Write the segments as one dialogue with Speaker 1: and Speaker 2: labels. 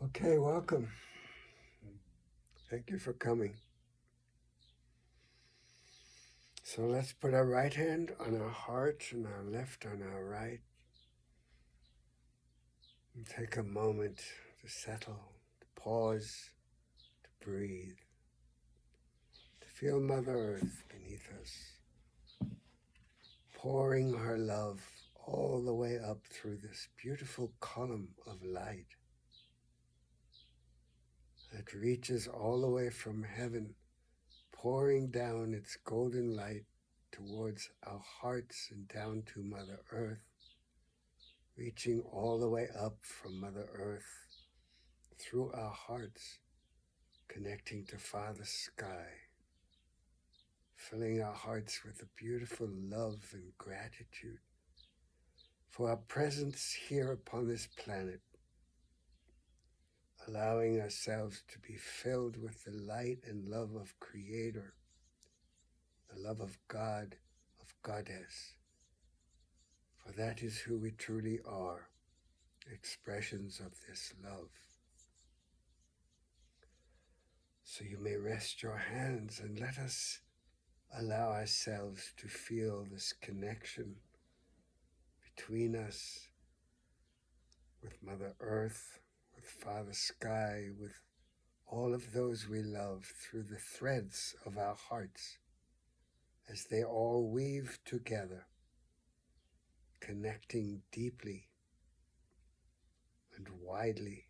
Speaker 1: Okay, welcome. Thank you for coming. So let's put our right hand on our heart and our left on our right. And take a moment to settle, to pause, to breathe, to feel Mother Earth beneath us, pouring her love all the way up through this beautiful column of light that reaches all the way from heaven, pouring down its golden light towards our hearts and down to Mother Earth, reaching all the way up from Mother Earth through our hearts, connecting to Father Sky, filling our hearts with a beautiful love and gratitude for our presence here upon this planet, allowing ourselves to be filled with the light and love of Creator, the love of God, of Goddess, for that is who we truly are, expressions of this love. So you may rest your hands and let us allow ourselves to feel this connection between us with Mother Earth, with Father Sky, with all of those we love through the threads of our hearts as they all weave together, connecting deeply and widely,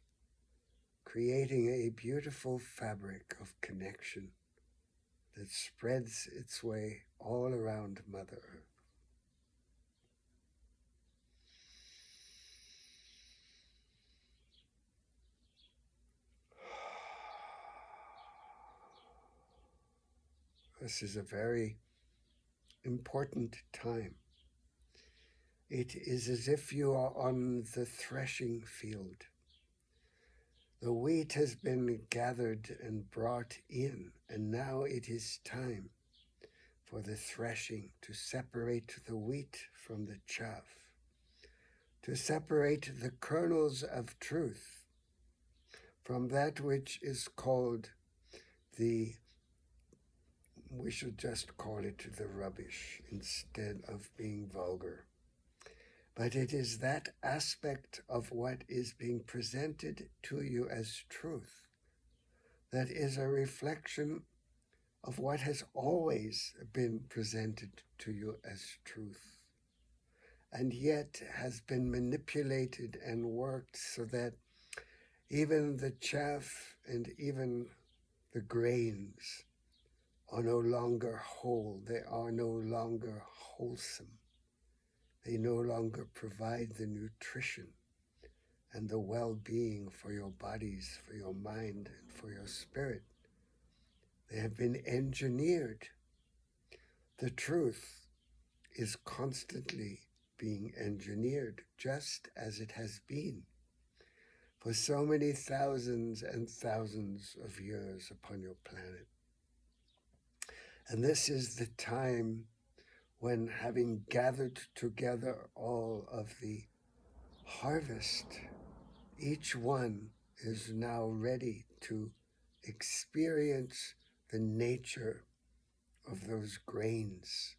Speaker 1: creating a beautiful fabric of connection that spreads its way all around Mother Earth. This is a very important time. It is as if you are on the threshing field. The wheat has been gathered and brought in, and now it is time for the threshing to separate the wheat from the chaff, to separate the kernels of truth from that which is called we should just call it the rubbish instead of being vulgar. But it is that aspect of what is being presented to you as truth that is a reflection of what has always been presented to you as truth, and yet has been manipulated and worked so that even the chaff and even the grains are no longer whole. They are no longer wholesome. They no longer provide the nutrition and the well-being for your bodies, for your mind, and for your spirit. They have been engineered. The truth is constantly being engineered, just as it has been for so many thousands and thousands of years upon your planet. And this is the time when, having gathered together all of the harvest, each one is now ready to experience the nature of those grains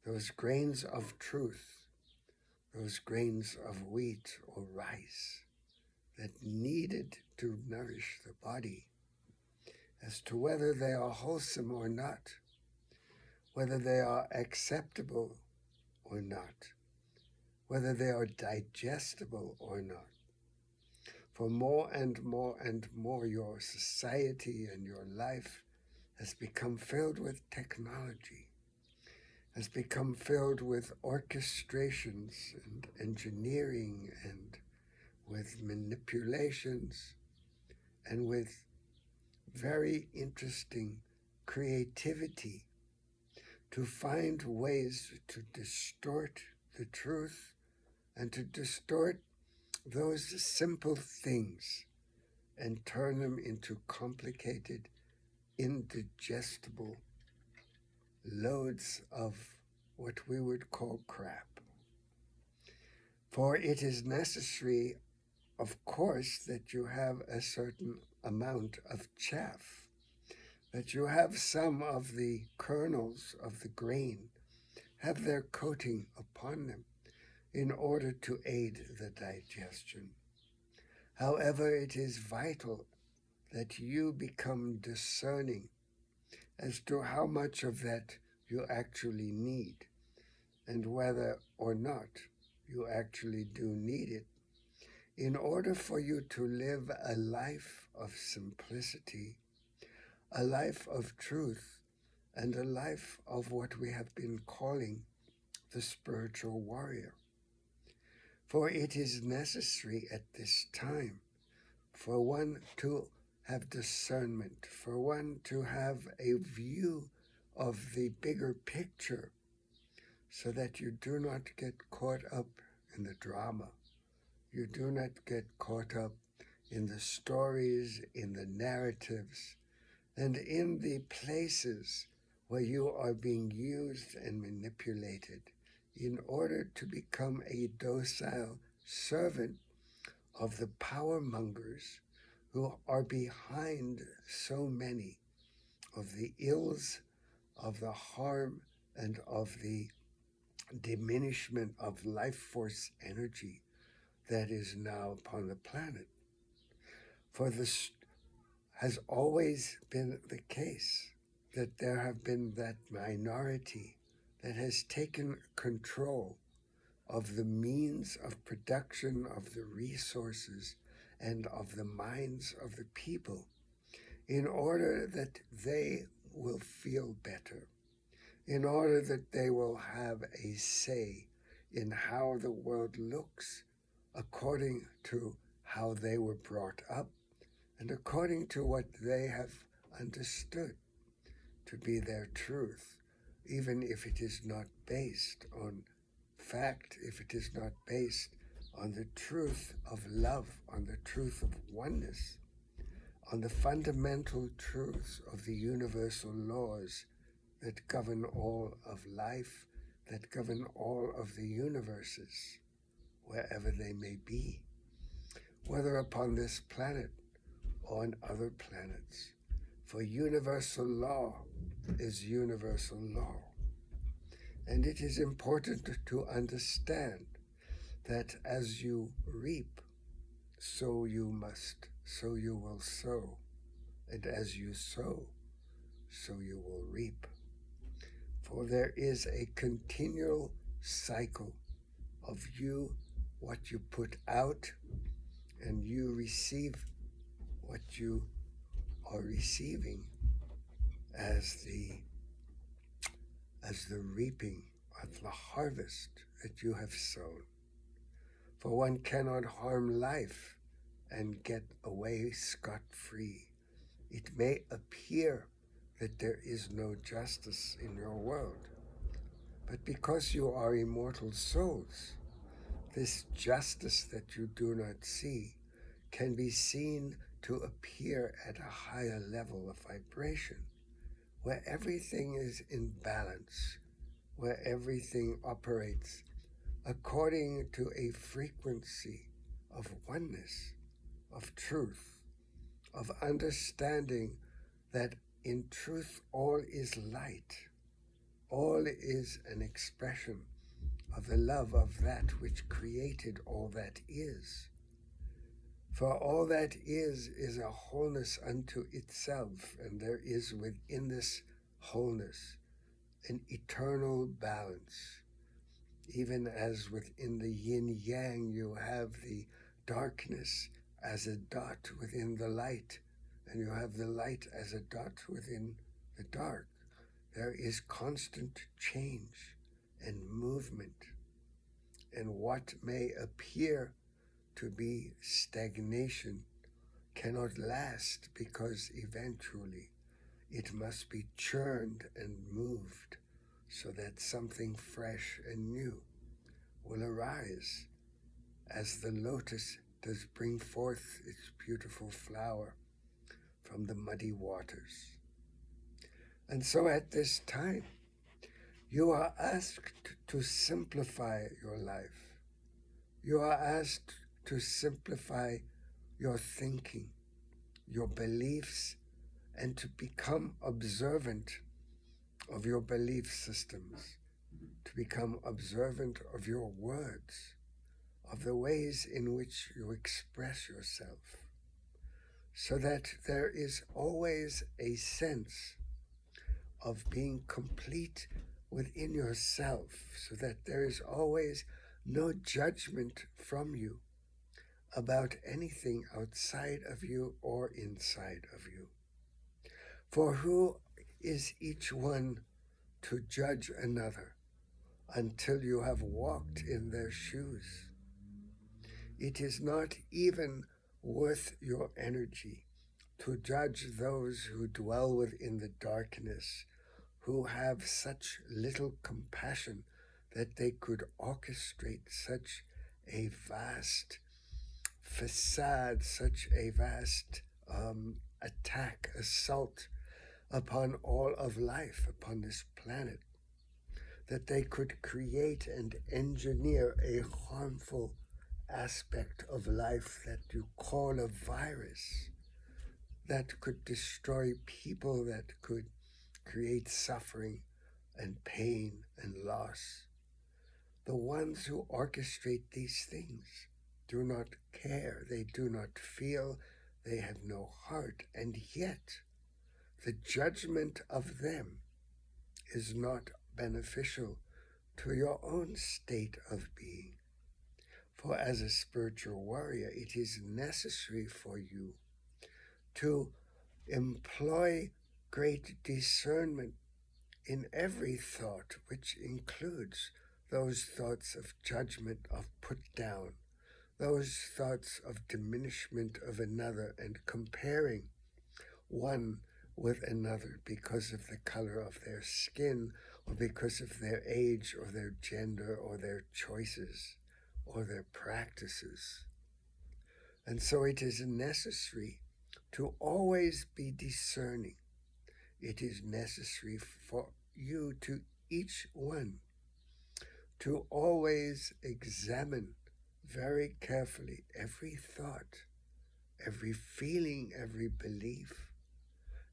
Speaker 1: of truth, those grains of wheat or rice that needed to nourish the body, as to whether they are wholesome or not, whether they are acceptable or not, whether they are digestible or not. For more and more and more, your society and your life has become filled with technology, has become filled with orchestrations and engineering and with manipulations and with very interesting creativity to find ways to distort the truth and to distort those simple things and turn them into complicated, indigestible loads of what we would call crap. For it is necessary of course, that you have a certain amount of chaff, that you have some of the kernels of the grain have their coating upon them in order to aid the digestion. However, it is vital that you become discerning as to how much of that you actually need and whether or not you actually do need it in order for you to live a life of simplicity, a life of truth, and a life of what we have been calling the spiritual warrior. For it is necessary at this time for one to have discernment, for one to have a view of the bigger picture, so that you do not get caught up in the drama. You do not get caught up in the stories, in the narratives, and in the places where you are being used and manipulated in order to become a docile servant of the power mongers who are behind so many of the ills, of the harm, and of the diminishment of life force energy that is now upon the planet. For this has always been the case, that there have been that minority that has taken control of the means of production of the resources and of the minds of the people in order that they will feel better, in order that they will have a say in how the world looks according to how they were brought up and according to what they have understood to be their truth, even if it is not based on fact, if it is not based on the truth of love, on the truth of oneness, on the fundamental truths of the universal laws that govern all of life, that govern all of the universes, wherever they may be, whether upon this planet or on other planets. For universal law is universal law. And it is important to understand that as you reap, so you will sow. And as you sow, so you will reap. For there is a continual cycle of what you put out, and you receive what you are receiving as the reaping of the harvest that you have sown. For one cannot harm life and get away scot-free. It may appear that there is no justice in your world, but because you are immortal souls, this justice that you do not see can be seen to appear at a higher level of vibration, where everything is in balance, where everything operates according to a frequency of oneness, of truth, of understanding that in truth all is light, all is an expression of the love of that which created all that is. For all that is a wholeness unto itself, and there is within this wholeness an eternal balance. Even as within the yin-yang you have the darkness as a dot within the light, and you have the light as a dot within the dark, there is constant change and movement. And what may appear to be stagnation cannot last, because eventually it must be churned and moved so that something fresh and new will arise, as the lotus does bring forth its beautiful flower from the muddy waters. And so at this time, you are asked to simplify your life. You are asked to simplify your thinking, your beliefs, and to become observant of your belief systems, to become observant of your words, of the ways in which you express yourself, so that there is always a sense of being complete within yourself, so that there is always no judgment from you about anything outside of you or inside of you. For who is each one to judge another until you have walked in their shoes? It is not even worth your energy to judge those who dwell within the darkness, who have such little compassion that they could orchestrate such a vast facade, such a vast attack, assault upon all of life, upon this planet, that they could create and engineer a harmful aspect of life that you call a virus, that could destroy people, that could create suffering and pain and loss. The ones who orchestrate these things do not care, they do not feel, they have no heart, and yet the judgment of them is not beneficial to your own state of being. For as a spiritual warrior, it is necessary for you to employ great discernment in every thought, which includes those thoughts of judgment, of put down, those thoughts of diminishment of another and comparing one with another because of the color of their skin, or because of their age, or their gender, or their choices, or their practices. And so it is necessary to always be discerning. It is necessary for you, to each one, to always examine very carefully every thought, every feeling, every belief,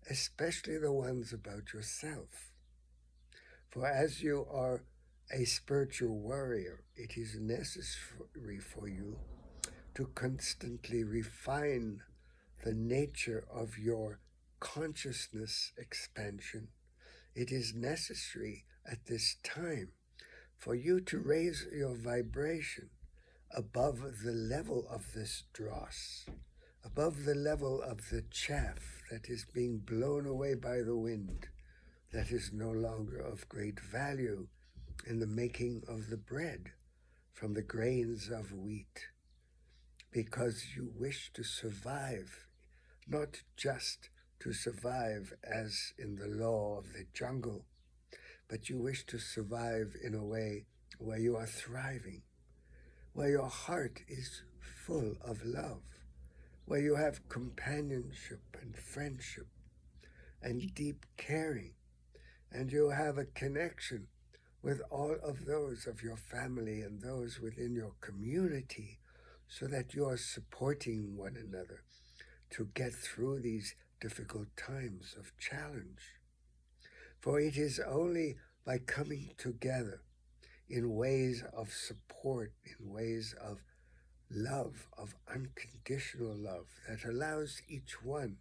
Speaker 1: especially the ones about yourself. For as you are a spiritual warrior, it is necessary for you to constantly refine the nature of your consciousness expansion. It is necessary at this time for you to raise your vibration above the level of this dross, above the level of the chaff that is being blown away by the wind, that is no longer of great value in the making of the bread from the grains of wheat, because you wish to survive, not just to survive as in the law of the jungle, but you wish to survive in a way where you are thriving, where your heart is full of love, where you have companionship and friendship and deep caring, and you have a connection with all of those of your family and those within your community, so that you are supporting one another to get through these difficult times of challenge. For it is only by coming together in ways of support, in ways of love, of unconditional love, that allows each one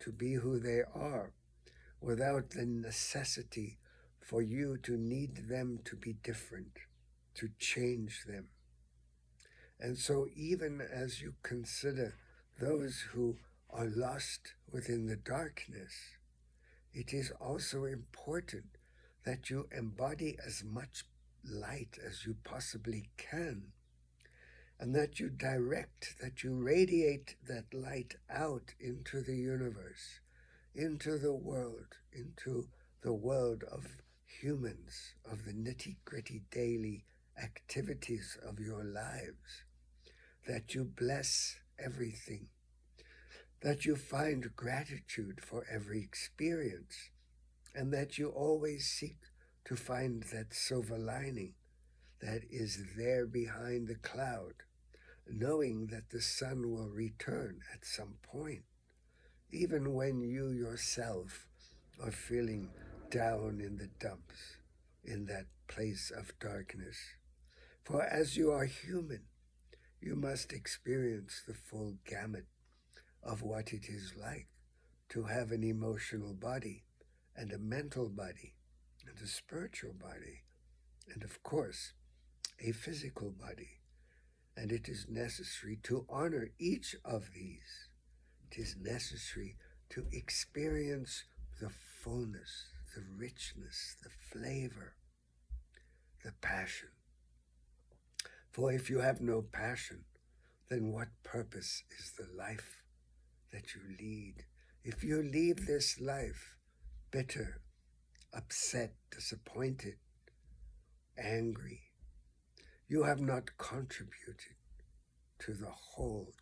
Speaker 1: to be who they are, without the necessity for you to need them to be different, to change them. And so even as you consider those who are lost within the darkness, it is also important that you embody as much light as you possibly can, and that you direct, that you radiate that light out into the universe, into the world of humans, of the nitty-gritty daily activities of your lives, that you bless everything, that you find gratitude for every experience, and that you always seek to find that silver lining that is there behind the cloud, knowing that the sun will return at some point, even when you yourself are feeling down in the dumps, in that place of darkness. For as you are human, you must experience the full gamut of what it is like to have an emotional body and a mental body and a spiritual body and, of course, a physical body. And it is necessary to honor each of these. It is necessary to experience the fullness, the richness, the flavor, the passion. For if you have no passion, then what purpose is the life that you lead? If you leave this life bitter, upset, disappointed, angry, you have not contributed to the whole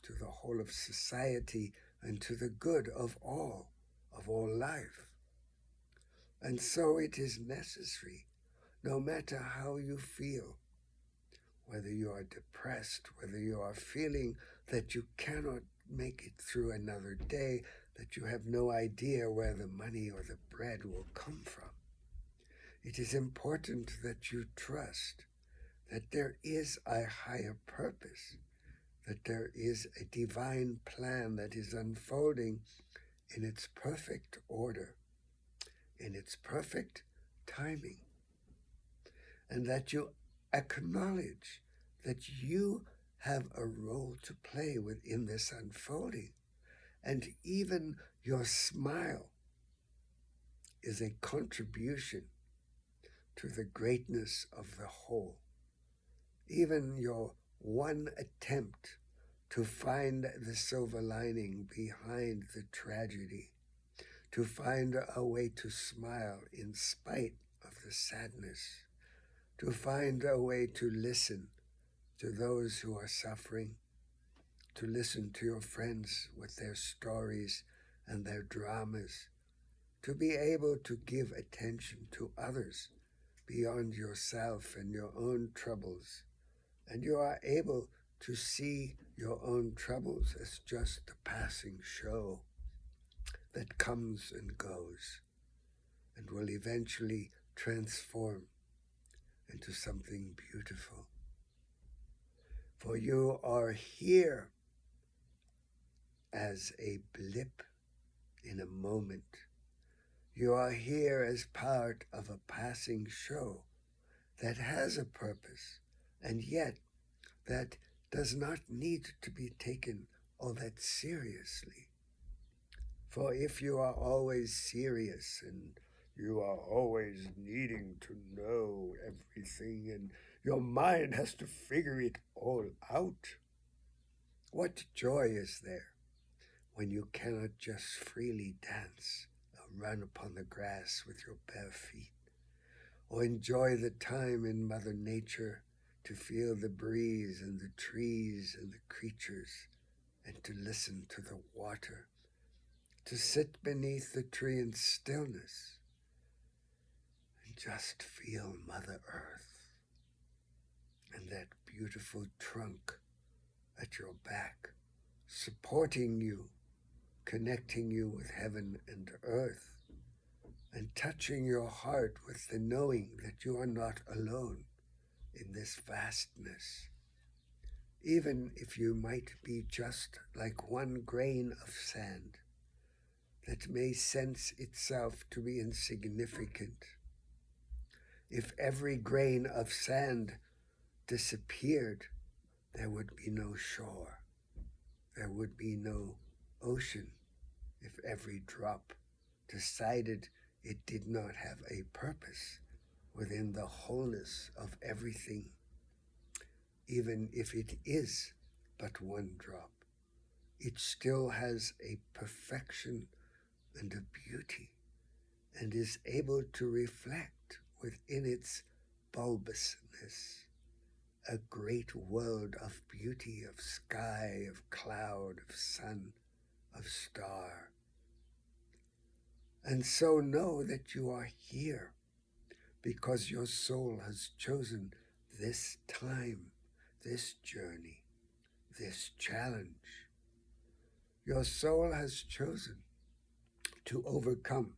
Speaker 1: of society and to the good of all life. And so it is necessary, no matter how you feel, whether you are depressed, whether you are feeling that you cannot make it through another day, that you have no idea where the money or the bread will come from. It is important that you trust that there is a higher purpose, that there is a divine plan that is unfolding in its perfect order, in its perfect timing, and that you acknowledge that you have a role to play within this unfolding. And even your smile is a contribution to the greatness of the whole. Even your one attempt to find the silver lining behind the tragedy, to find a way to smile in spite of the sadness, to find a way to listen to those who are suffering, to listen to your friends with their stories and their dramas, to be able to give attention to others beyond yourself and your own troubles. And you are able to see your own troubles as just a passing show that comes and goes and will eventually transform into something beautiful. For you are here as a blip in a moment. You are here as part of a passing show that has a purpose, and yet that does not need to be taken all that seriously. For if you are always serious and you are always needing to know everything and your mind has to figure it all out, what joy is there when you cannot just freely dance or run upon the grass with your bare feet, or enjoy the time in Mother Nature to feel the breeze and the trees and the creatures, and to listen to the water, to sit beneath the tree in stillness and just feel Mother Earth and that beautiful trunk at your back, supporting you, connecting you with heaven and earth, and touching your heart with the knowing that you are not alone in this vastness. Even if you might be just like one grain of sand that may sense itself to be insignificant, if every grain of sand disappeared, there would be no shore, there would be no ocean. If every drop decided it did not have a purpose within the wholeness of everything, even if it is but one drop, it still has a perfection and a beauty, and is able to reflect within its bulbousness a great world of beauty, of sky, of cloud, of sun, of star. And so know that you are here because your soul has chosen this time, this journey, this challenge. Your soul has chosen to overcome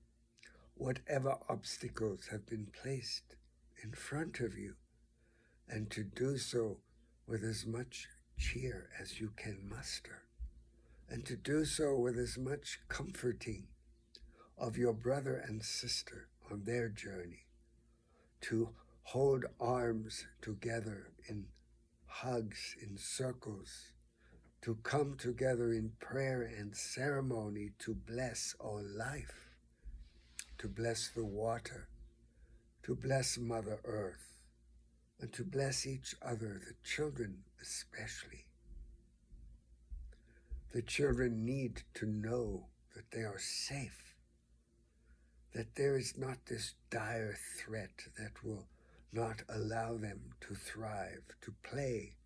Speaker 1: whatever obstacles have been placed in front of you, and to do so with as much cheer as you can muster, and to do so with as much comforting of your brother and sister on their journey, to hold arms together in hugs, in circles, to come together in prayer and ceremony to bless all life, to bless the water, to bless Mother Earth, and to bless each other, the children especially. The children need to know that they are safe, that there is not this dire threat that will not allow them to thrive, to play,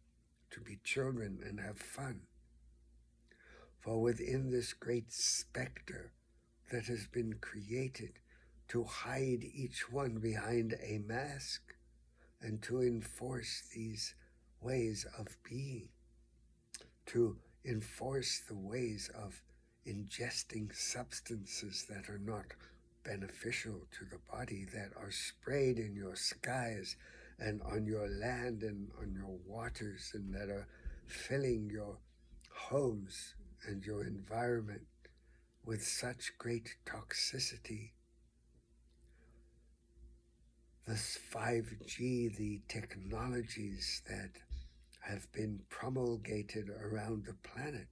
Speaker 1: to be children and have fun. For within this great specter that has been created to hide each one behind a mask and to enforce these ways of being, to enforce the ways of ingesting substances that are not beneficial to the body, that are sprayed in your skies and on your land and on your waters, and that are filling your homes and your environment with such great toxicity. This 5G, the technologies that have been promulgated around the planet,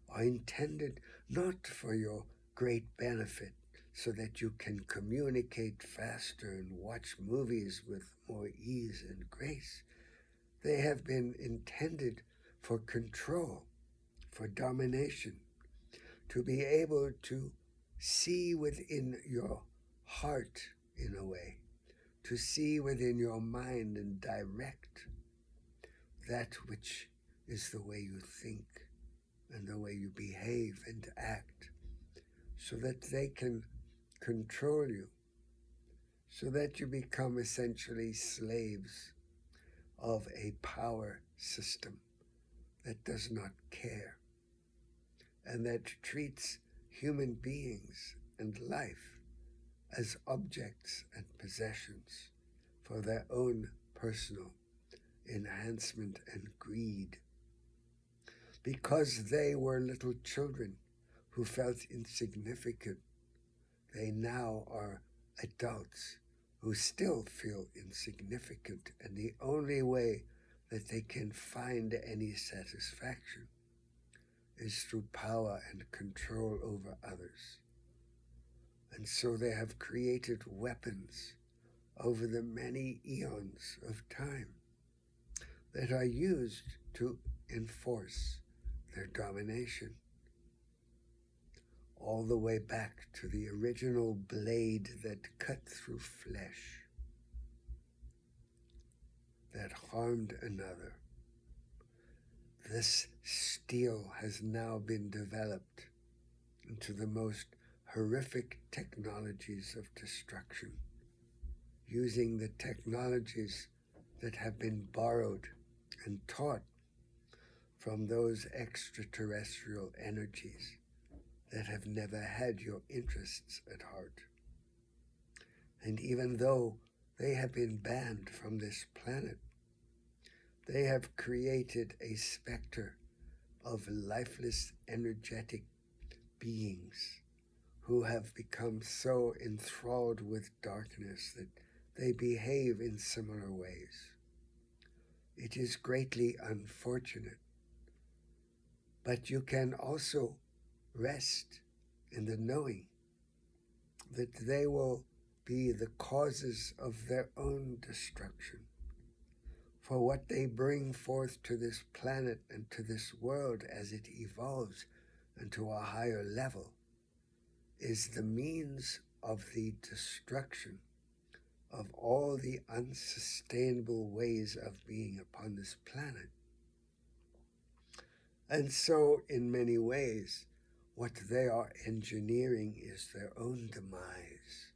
Speaker 1: are intended not for your great benefit so that you can communicate faster and watch movies with more ease and grace. They have been intended for control, for domination, to be able to see within your heart in a way, to see within your mind and direct that which is the way you think and the way you behave and act, so that they can control you, so that you become essentially slaves of a power system that does not care and that treats human beings and life as objects and possessions for their own personal enhancement and greed. Because they were little children who felt insignificant, they now are adults who still feel insignificant, and the only way that they can find any satisfaction is through power and control over others. And so they have created weapons over the many eons of time that are used to enforce their domination, all the way back to the original blade that cut through flesh, that harmed another. This steel has now been developed into the most horrific technologies of destruction, using the technologies that have been borrowed and taught from those extraterrestrial energies that have never had your interests at heart. And even though they have been banned from this planet, they have created a specter of lifeless, energetic beings who have become so enthralled with darkness that they behave in similar ways. It is greatly unfortunate, but you can also rest in the knowing that they will be the causes of their own destruction. For what they bring forth to this planet and to this world as it evolves into a higher level is the means of the destruction of all the unsustainable ways of being upon this planet. And so, in many ways, what they are engineering is their own demise,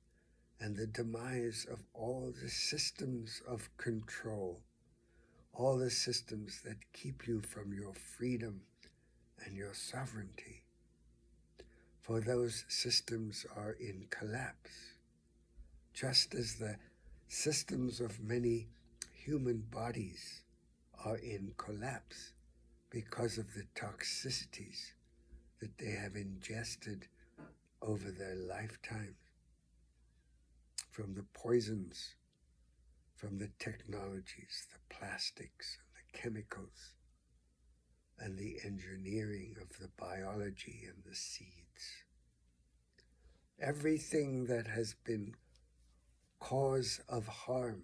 Speaker 1: and the demise of all the systems of control, all the systems that keep you from your freedom and your sovereignty. For those systems are in collapse, just as the systems of many human bodies are in collapse because of the toxicities that they have ingested over their lifetime, from the poisons, from the technologies, the plastics, and the chemicals, and the engineering of the biology and the seeds. Everything that has been cause of harm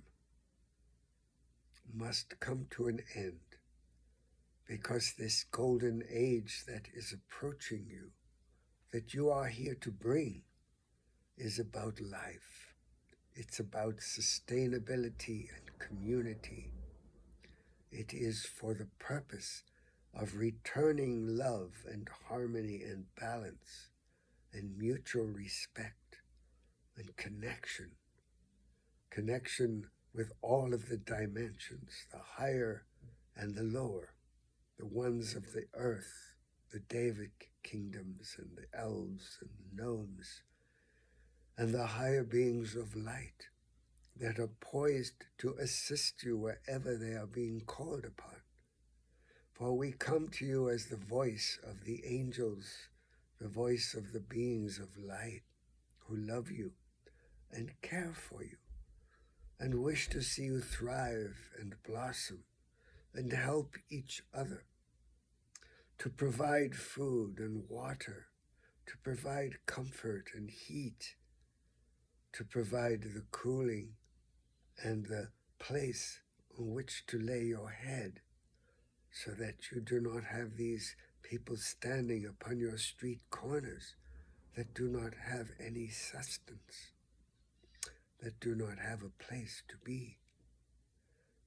Speaker 1: must come to an end, because this golden age that is approaching you, that you are here to bring, is about life. It's about sustainability and community. It is for the purpose of returning love and harmony and balance and mutual respect and connection. Connection with all of the dimensions, the higher and the lower, the ones of the earth, the Davidic kingdoms and the elves and the gnomes, and the higher beings of light that are poised to assist you wherever they are being called upon. For we come to you as the voice of the angels, the voice of the beings of light who love you and care for you and wish to see you thrive and blossom and help each other, to provide food and water, to provide comfort and heat, to provide the cooling and the place on which to lay your head, so that you do not have these people standing upon your street corners that do not have any sustenance, that do not have a place to be.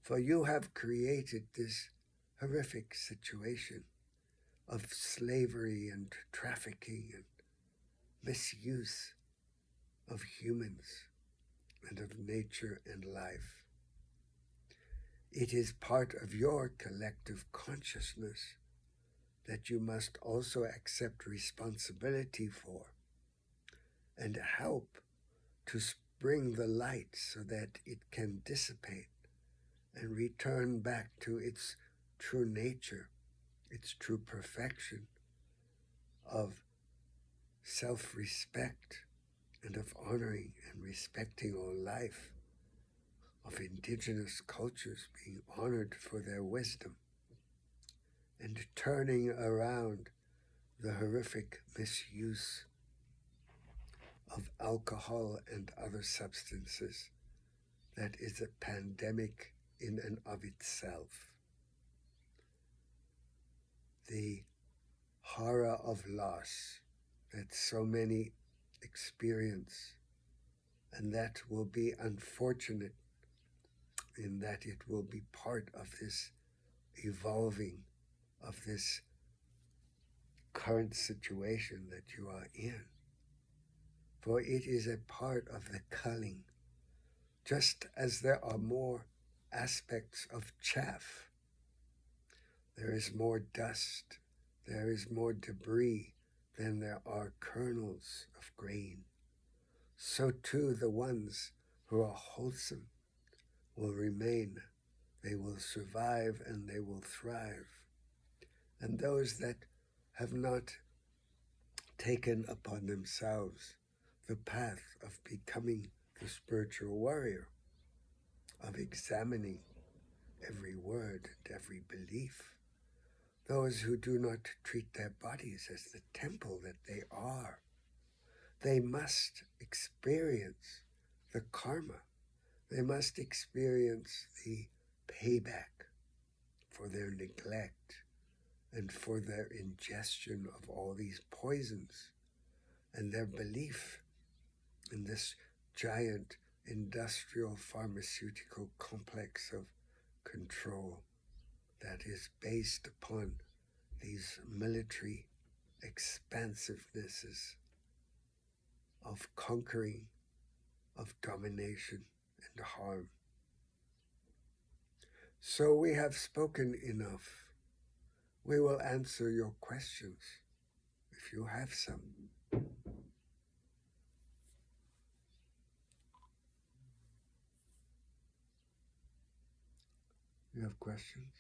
Speaker 1: For you have created this horrific situation of slavery and trafficking and misuse of humans and of nature and life. It is part of your collective consciousness that you must also accept responsibility for and help to bring the light so that it can dissipate and return back to its true nature, its true perfection of self-respect and of honoring and respecting all life, of indigenous cultures being honored for their wisdom, and turning around the horrific misuse of alcohol and other substances that is a pandemic in and of itself. The horror of loss that so many experience, and that will be unfortunate in that it will be part of this evolving of this current situation that you are in. For it is a part of the culling, just as there are more aspects of chaff. There is more dust, there is more debris than there are kernels of grain. So too the ones who are wholesome will remain, they will survive and they will thrive. And those that have not taken upon themselves the path of becoming the spiritual warrior, of examining every word and every belief, those who do not treat their bodies as the temple that they are, they must experience the karma. They must experience the payback for their neglect and for their ingestion of all these poisons and their belief in this giant industrial pharmaceutical complex of control that is based upon these military expansivenesses of conquering, of domination and harm. So we have spoken enough. We will answer your questions if you have some. You have questions?